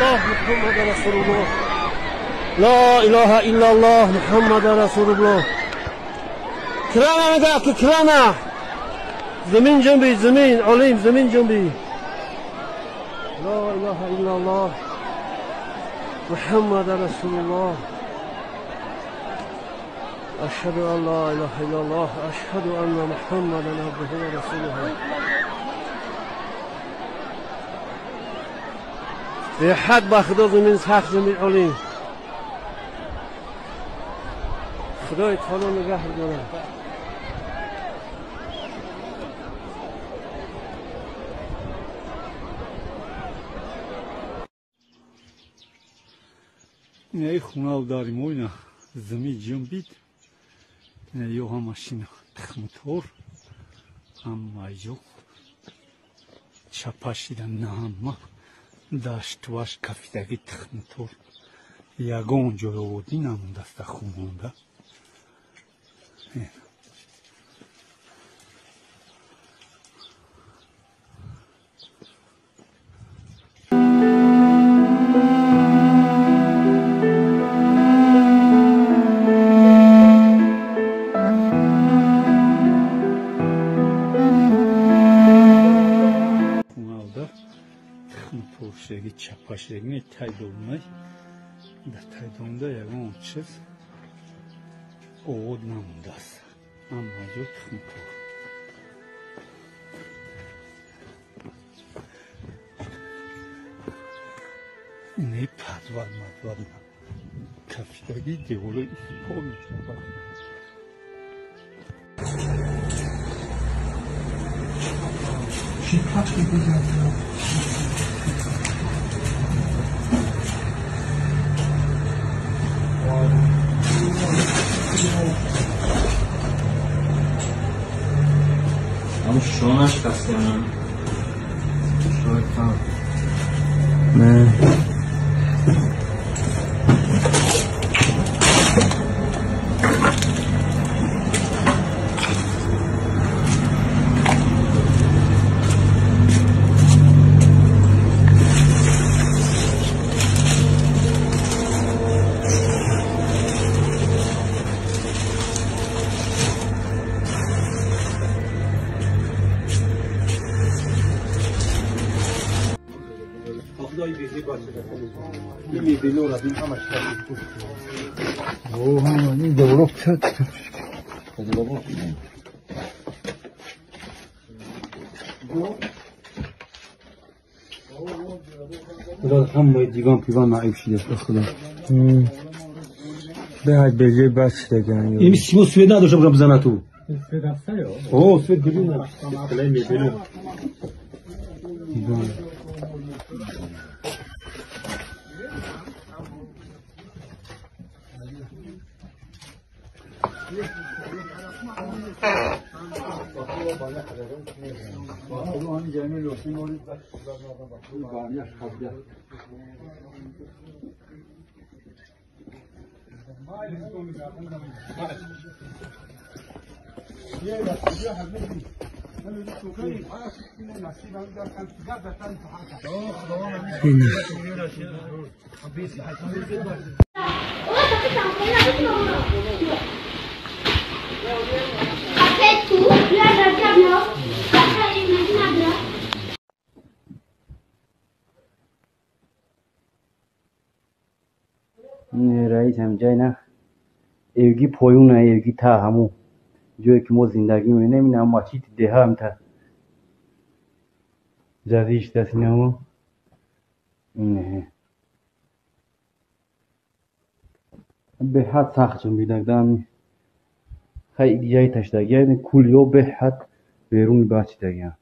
الله محمد رسول الله لا اله الا الله محمد رسول الله کرانه نگاه که کرانه زمین جنبی زمین علیم زمین جنبی لا اله الا الله محمد رسول الله اشهد ان لا اله الا الله اشهد ان محمدا عبده و رسوله به حد با خدا زمین سخت زمین علیم خدای تعالی نگه داره ای خونه داریم اوینا زمین جنبید یو هم ماشین تخمتور هم مایجو چپاشیدن نه هم داشت واش کافیدگی تخمتور یگون جوی بودی نمونده است خونونده شگی چپاشگی تایدونای در تایدونده یگون چیز اود نمونده است اما جو تخمتور اینه پدوال مدوال کفیدگی دیولوی پا میتونه شکاکی بگرده اما شانش بسته من شاید نه این دولاب کرد خدا همه دیوان پیوان نعیب شده خدا به حد بجای بس دیگه این سیمو سوید نداشته باشم بزنه تو سوید هسته یا؟ اوه سوید ببینم کلای میبینم دیوان رئیس هم جای نه ایوگی پایون نه ایوگی تا همون جایی که ما زندگی می نمینه اما چی ده هم تا جدیش دست نمو اینه به حد سخت چون بیدگدن خیلی جای تشتگی کلیو به حد بیرون باچی دگیان